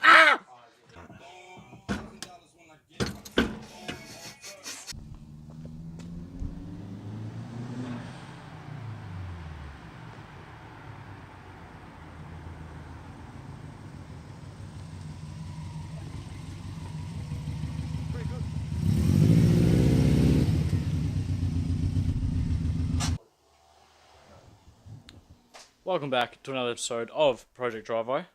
Ah! Welcome back to another episode of Project Driveway.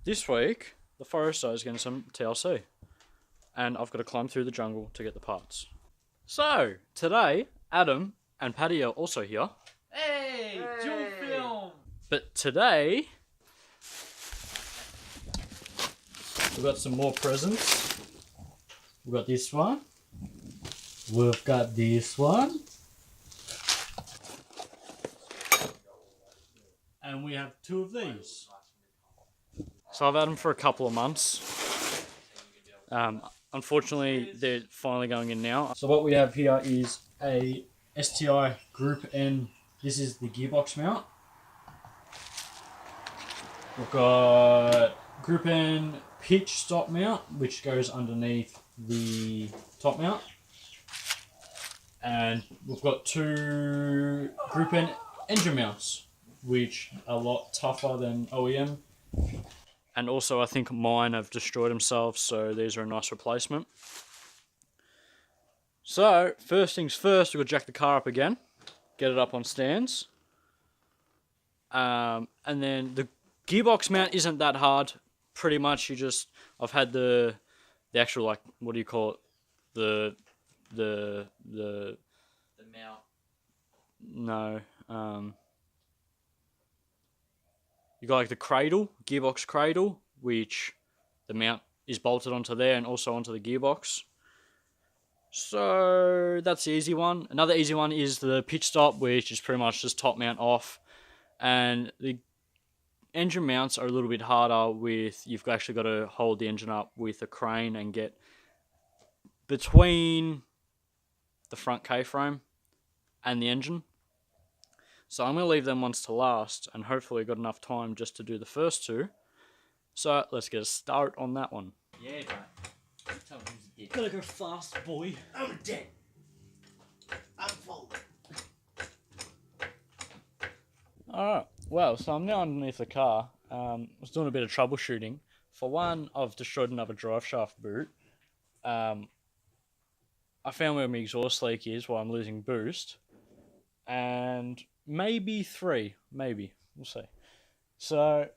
This week, the Forester is getting some TLC, and I've got to climb through the jungle to get the parts. So, today, Adam and Paddy are also here. Hey! Dual film! But today, we've got some more presents. We've got this one. We've got this one. And we have two of these. So I've had them for a couple of months. Unfortunately, they're finally going in now. So what we have here is a STI Group N. This is the gearbox mount. We've got Group N pitch stop mount, which goes underneath the top mount. And we've got two Group N engine mounts, which are a lot tougher than OEM. And also I think mine have destroyed themselves, so these are a nice replacement. So, first things first, we've got to jack the car up again, get it up on stands. And then the gearbox mount isn't that hard. Pretty much I've had the actual, like, what do you call it? The mount. No, you got like the cradle, gearbox cradle, which the mount is bolted onto there and also onto the gearbox. So that's the easy one. Another easy one is the pitch stop, which is pretty much just top mount off. And the engine mounts are a little bit harder you've actually got to hold the engine up with a crane and get between the front K-frame and the engine. So I'm going to leave them ones to last, and hopefully got enough time just to do the first two. So let's get a start on that one. Yeah, mate. Tell him who's dead. Gotta go fast, boy. I'm dead. I'm full. Alright, well, so I'm now underneath the car. I was doing a bit of troubleshooting. For one, I've destroyed another drive shaft boot. I found where my exhaust leak is while I'm losing boost. And maybe three, maybe. We'll see. So,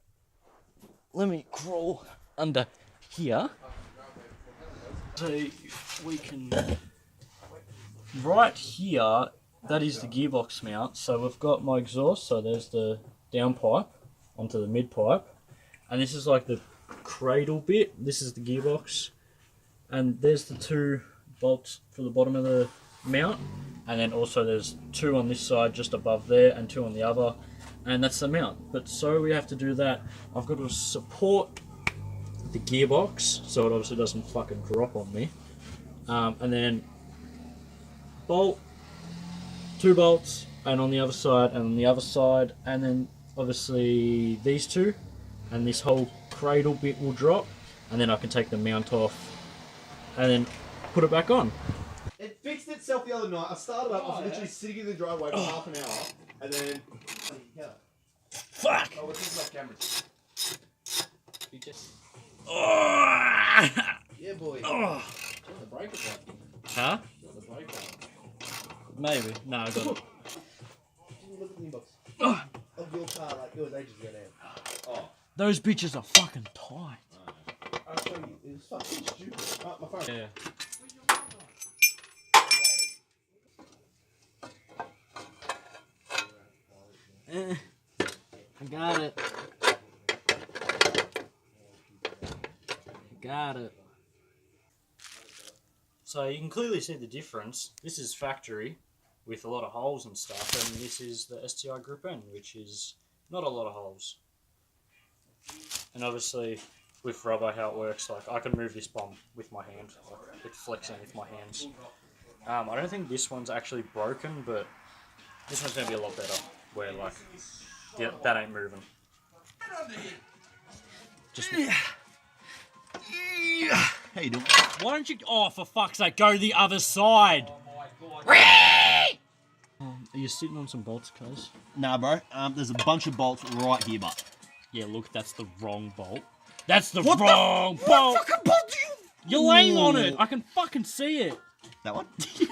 let me crawl under here. So, if we can... Right here, that is the gearbox mount. So we've got my exhaust, so there's the down pipe onto the mid pipe. And this is like the cradle bit. This is the gearbox. And there's the two bolts for the bottom of the mount. And then also there's two on this side just above there and two on the other. And that's the mount. But so we have to do that. I've got to support the gearbox so it obviously doesn't fucking drop on me. And then bolt, two bolts, and on the other side, and on the other side, and then obviously these two, and this whole cradle bit will drop, and then I can take the mount off, and then put it back on. It fixed itself the other night. I started up, I was literally sitting in the driveway for half an hour, and then... Fuck! Oh, we're talking about cameras. You just... Yeah, boy. Oh. Turn the brake up. Huh? Turn the brake up. Maybe. No, I got it. Didn't look at the inbox. Of your car, like yours ages ago now. Oh. Those bitches are fucking tight. I'll show you. It was fucking stupid. Oh, my phone. Yeah. I got it. Got it. So you can clearly see the difference. This is factory with a lot of holes and stuff, and this is the STI Group N, which is not a lot of holes. And obviously with rubber, how it works, like I can move this bomb with my hand, like with flexing with my hands. I don't think this one's actually broken, but this one's gonna be a lot better, where like, yeah, that ain't moving. Just. How you doing? Why don't you? Oh, for fuck's sake, go the other side. Oh my god. Are you sitting on some bolts, cuz? Nah, bro. There's a bunch of bolts right here, but. Yeah, look, that's the wrong bolt. That's the What wrong the bolt. What fucking bolt do you? You're laying on it. I can fucking see it. That one? Because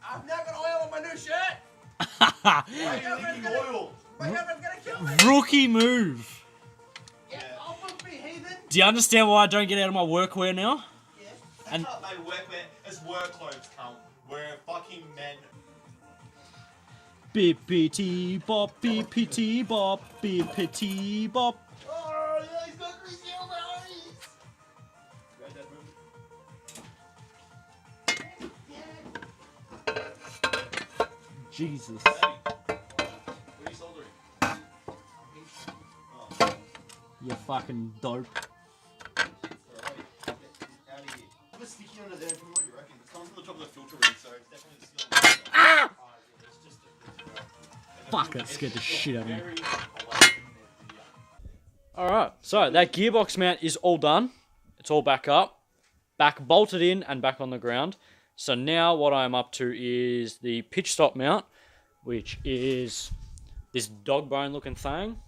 I'm not gonna oil on my new shirt. My girlfriend's gonna kill me. Rookie move. Yeah, I'll book me, heathen. Do you understand why I don't get out of my workwear now? Yeah. And- That's not my workwear. It's work clothes, cunt. We're fucking men. Bippity bop, bippity bop, bippity bop. Oh, yeah, he's got greasy on my eyes. Grab that room. Jesus. What are you soldering? Oh, You fucking dope. alright. Get out of here. Put a sticky under there from what you reckon. It's coming from the top of the filter ring, so it's definitely the skill. Ah! It's just Fuck, that scared the shit out of me. very Alright, so that gearbox mount is all done. It's all back up. Back bolted in and back on the ground. So now what I'm up to is the pitch stop mount, which is this dog bone looking thing.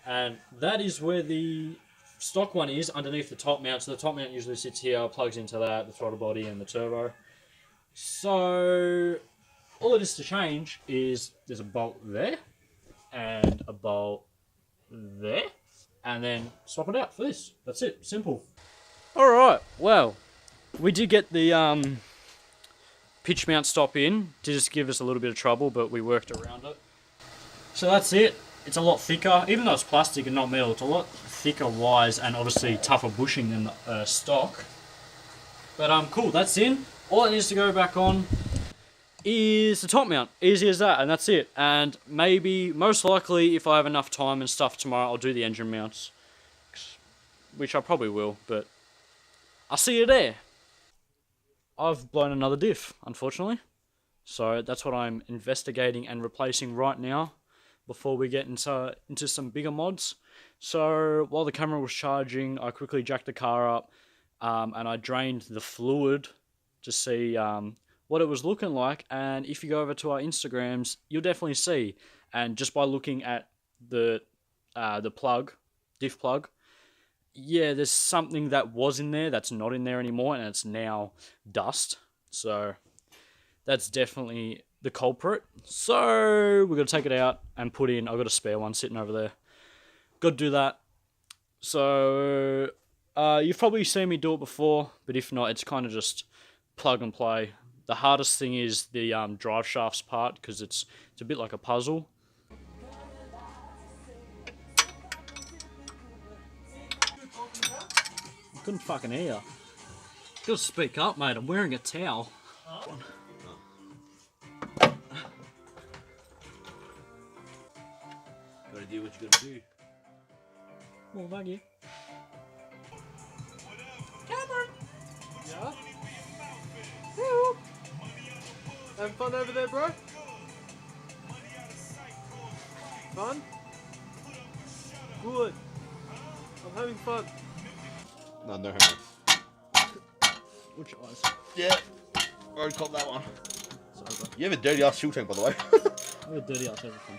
And that is where the stock one is, underneath the top mount. So the top mount usually sits here, plugs into that, the throttle body and the turbo. So all it is to change is there's a bolt there and a bolt there, and then swap it out for this. That's it, simple. Alright, well, we did get the pitch mount stop in. Did just give us a little bit of trouble, but we worked around it. So that's it. It's a lot thicker, even though it's plastic and not metal, it's a lot thicker wise and obviously tougher bushing than the stock. But cool, that's in. All it needs to go back on is the top mount. Easy as that, and that's it. And maybe, most likely, if I have enough time and stuff tomorrow, I'll do the engine mounts. Which I probably will, but I'll see you there. I've blown another diff, unfortunately. So that's what I'm investigating and replacing right now before we get into some bigger mods. So while the camera was charging, I quickly jacked the car up and I drained the fluid to see what it was looking like. And if you go over to our Instagrams, you'll definitely see. And just by looking at the plug, diff plug, yeah, there's something that was in there that's not in there anymore, and it's now dust. So that's definitely the culprit. So we're going to take it out and put in. I've got a spare one sitting over there. Got to do that. So you've probably seen me do it before, but if not, it's kind of just plug and play. The hardest thing is the drive shafts part, because it's a bit like a puzzle. I couldn't fucking hear you. Gotta speak up, mate. I'm wearing a towel. Gotta do what you gotta do. Well, thank you. Yeah? Woo! Having fun over there, bro? Fun? Good. I'm having fun. No, no hammer. Which eyes? Yeah. Already caught that one. It's over. You have a dirty ass fuel tank, by the way. I'm gonna dirty out everything.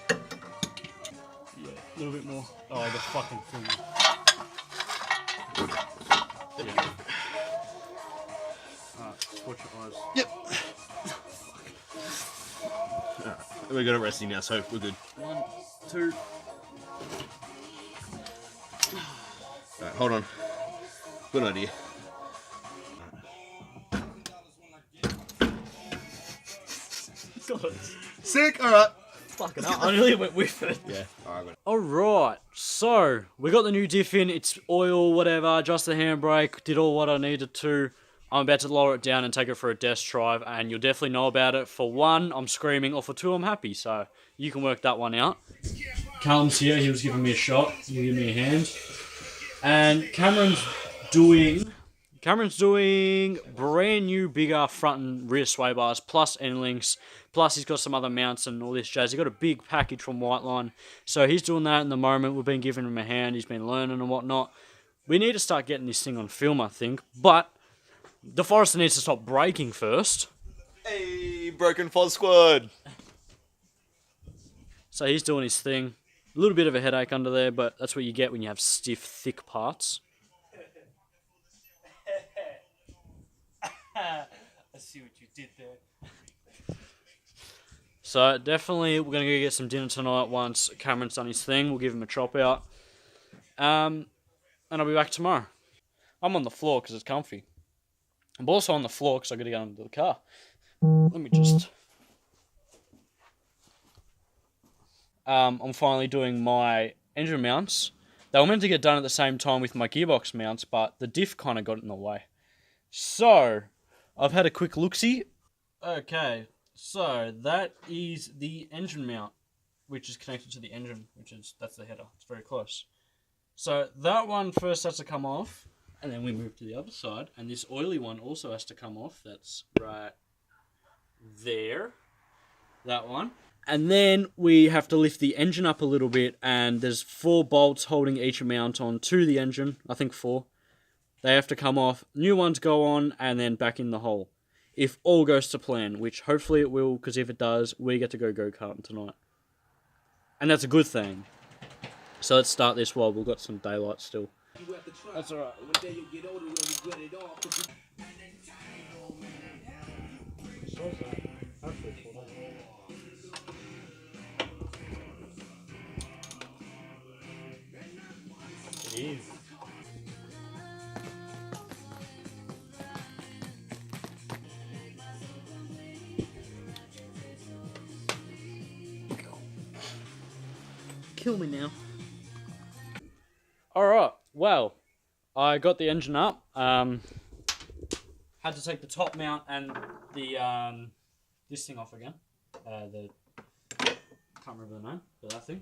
Yeah, a little bit more. Oh, the fucking thing. Yeah. Alright, just watch your eyes. Yep. Alright, we're good at resting now, so we're good. 1, 2. Alright, hold on. Good idea. God, Sick, alright. fucking hell. I nearly went with it. Yeah, alright, good. Alright, so we got the new diff in. It's oil, whatever, just the handbrake, did all what I needed to. I'm about to lower it down and take it for a test drive, and you'll definitely know about it. For 1, I'm screaming, or for 2, I'm happy, so you can work that one out. Callum's here, he was giving me a shot, he gave me a hand. And Cameron's doing Cameron's doing brand new, bigger front and rear sway bars, plus end links, plus he's got some other mounts and all this jazz. He got a big package from Whiteline, so he's doing that in the moment. We've been giving him a hand. He's been learning and whatnot. We need to start getting this thing on film, I think, but the Forester needs to stop braking first. Hey, Broken Foz Squad! So he's doing his thing. A little bit of a headache under there, but that's what you get when you have stiff, thick parts. I see what you did there. So definitely we're going to go get some dinner tonight once Cameron's done his thing. We'll give him a chop out. And I'll be back tomorrow. I'm on the floor because it's comfy. I'm also on the floor because I've got to get under the car. Let me just... I'm finally doing my engine mounts. They were meant to get done at the same time with my gearbox mounts, but the diff kind of got in the way. So, I've had a quick look-see. Okay, so that is the engine mount, which is connected to the engine, that's the header. It's very close. So that one first has to come off, and then we move to the other side, and this oily one also has to come off. That's right there. That one. And then we have to lift the engine up a little bit, and there's 4 bolts holding each mount on to the engine. I think 4. They have to come off, new ones go on, and then back in the hole. If all goes to plan, which hopefully it will, because if it does, we get to go go-karting tonight. And that's a good thing. So let's start this while we've got some daylight still. That's alright. It is. Kill me now. Alright, well, I got the engine up. Had to take the top mount and the this thing off again. Can't remember the name, but that thing.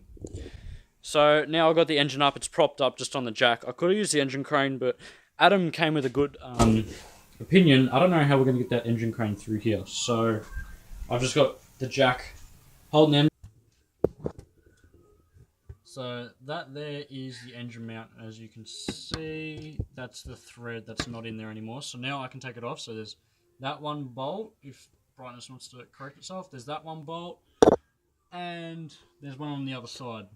So now I've got the engine up, it's propped up just on the jack. I could have used the engine crane, but Adam came with a good opinion. I don't know how we're going to get that engine crane through here. So I've just got the jack holding the engine. So that there is the engine mount. As you can see, that's the thread that's not in there anymore. So now I can take it off. So there's that one bolt, if brightness wants to correct itself. There's that one bolt, and there's one on the other side.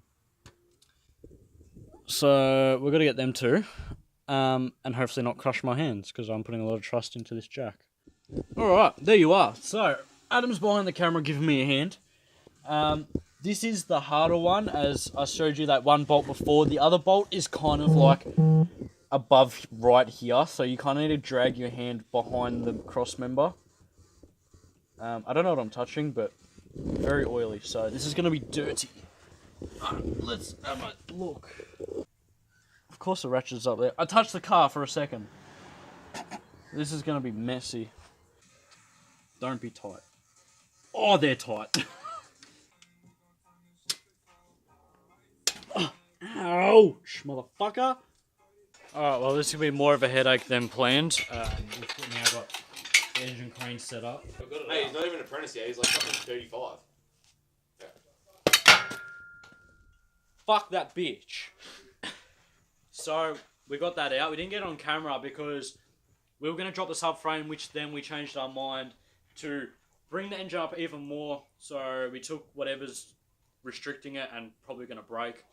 So we're going to get them too, and hopefully not crush my hands, because I'm putting a lot of trust into this jack. Alright, there you are. So, Adam's behind the camera giving me a hand. This is the harder one, as I showed you that one bolt before. The other bolt is kind of like above right here, so you kind of need to drag your hand behind the cross member. I don't know what I'm touching, but very oily, so this is going to be dirty. Let's have a look. Of course the ratchet's up there. I touched the car for a second. This is going to be messy. Don't be tight. Oh, they're tight. Ouch, motherfucker. Alright, well, this is going to be more of a headache than planned. We've now got the engine crane set up. Hey, he's not even an apprentice yet, he's like fucking 35. Fuck that bitch. So, we got that out. We didn't get it on camera because we were going to drop the subframe, which then we changed our mind to bring the engine up even more. So, we took whatever's restricting it and probably going to break.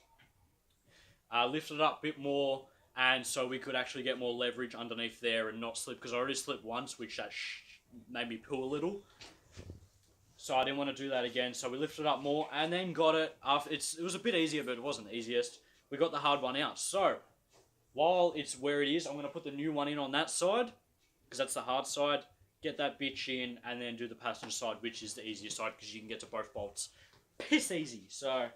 Lifted it up a bit more, and so we could actually get more leverage underneath there and not slip, because I already slipped once, which that made me poo a little. So I didn't want to do that again, so we lifted it up more, and then got it, it was a bit easier, but it wasn't the easiest. We got the hard one out. So, while it's where it is, I'm going to put the new one in on that side, because that's the hard side, get that bitch in, and then do the passenger side, which is the easier side, because you can get to both bolts piss easy. So,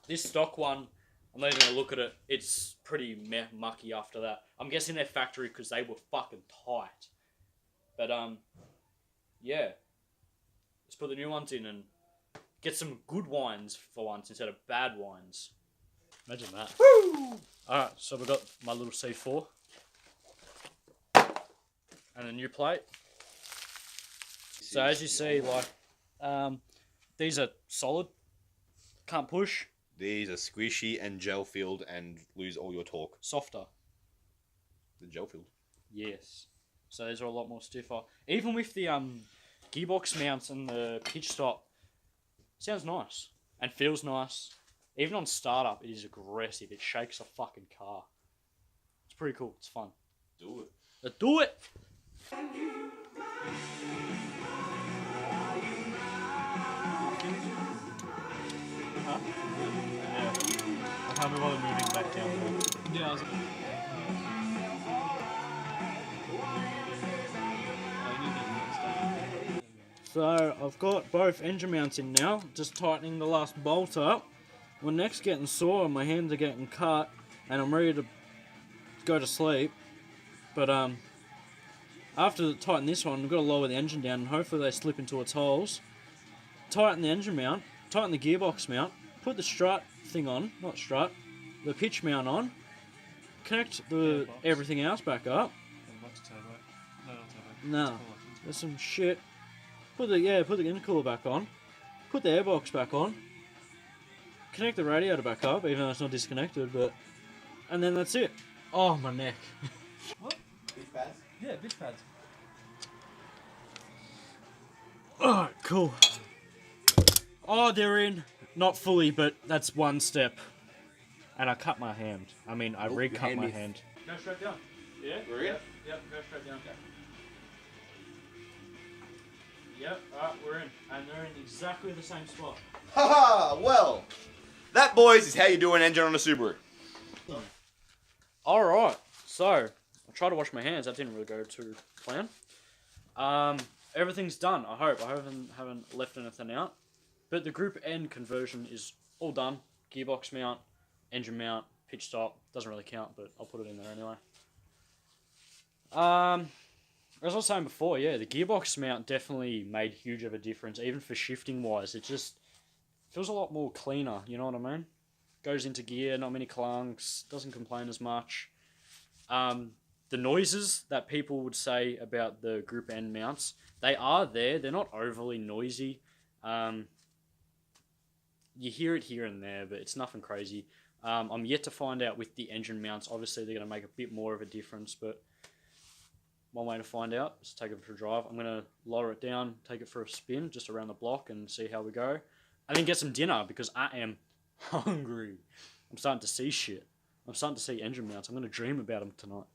this stock one, I'm not even going to look at it. It's pretty mucky after that. I'm guessing they're factory because they were fucking tight. But, yeah. Let's put the new ones in and get some good wines for once instead of bad wines. Imagine that. Woo! Alright, so we've got my little C4. and a new plate. So as you see, like, these are solid. Can't push. These are squishy and gel filled and lose all your torque. Softer. The gel filled. Yes. So these are a lot more stiffer. Even with the gearbox mounts and the pitch stop, sounds nice and feels nice. Even on startup, it is aggressive. It shakes a fucking car. It's pretty cool. It's fun. Do it. Let's do it. Huh? Yeah. I can't be bothered moving back down there. Yeah, I was... So I've got both engine mounts in now, just tightening the last bolt up. My neck's getting sore and my hands are getting cut and I'm ready to go to sleep. But after tighten this one, I've got to lower the engine down and hopefully they slip into its holes. Tighten the engine mount, tighten the gearbox mount, put the strut thing on, not strut, the pitch mount on, connect the everything else back up. What's turbo? No, not turbo. No, there's some shit. Put the intercooler back on, put the airbox back on, connect the radiator back up, even though it's not disconnected, but, and then that's it. Oh, my neck. What? Bitch pads? Yeah, bitch pads. Alright, cool. Oh, they're in. Not fully, but that's one step. And I cut my hand. I mean, I re-cut my hand. Go straight down. Yeah? We're in? Yep, go straight down. Yep, alright, we're in. And they're in exactly the same spot. Haha! Well, that, boys, is how you do an engine on a Subaru. Alright, so I tried to wash my hands. That didn't really go to plan. Everything's done, I hope. I haven't left anything out. But the Group N conversion is all done. Gearbox mount, engine mount, pitch stop. Doesn't really count, but I'll put it in there anyway. As I was saying before, yeah, the gearbox mount definitely made huge of a difference, even for shifting wise. It just feels a lot more cleaner, you know what I mean? Goes into gear, not many clunks, doesn't complain as much. The noises that people would say about the Group N mounts, they are there. They're not overly noisy. You hear it here and there, but it's nothing crazy. I'm yet to find out with the engine mounts. Obviously, they're going to make a bit more of a difference, but one way to find out is to take it for a drive. I'm going to lower it down, take it for a spin just around the block and see how we go. And then get some dinner because I am hungry. I'm starting to see shit. I'm starting to see engine mounts. I'm going to dream about them tonight.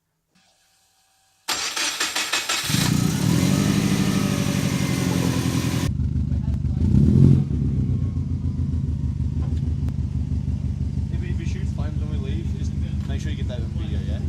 If you shoot flames when we leave, just make sure you get that video, yeah?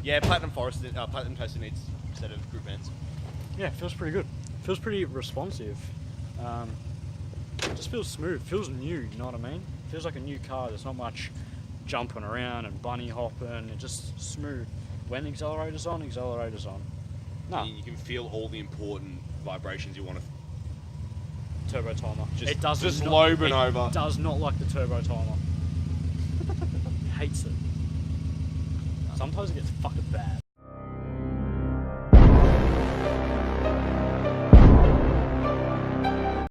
Yeah, Platinum Toaster needs a set of Group Ns. Yeah, it feels pretty good. Feels pretty responsive. Just feels smooth. Feels new, you know what I mean? Feels like a new car. There's not much jumping around and bunny hopping. It's just smooth. When the accelerator's on, accelerator's on. No. You can feel all the important vibrations you want to. Turbo timer. Just, it does just not, lobing over. It does not like the turbo timer. Hates it. Sometimes it gets fucking bad.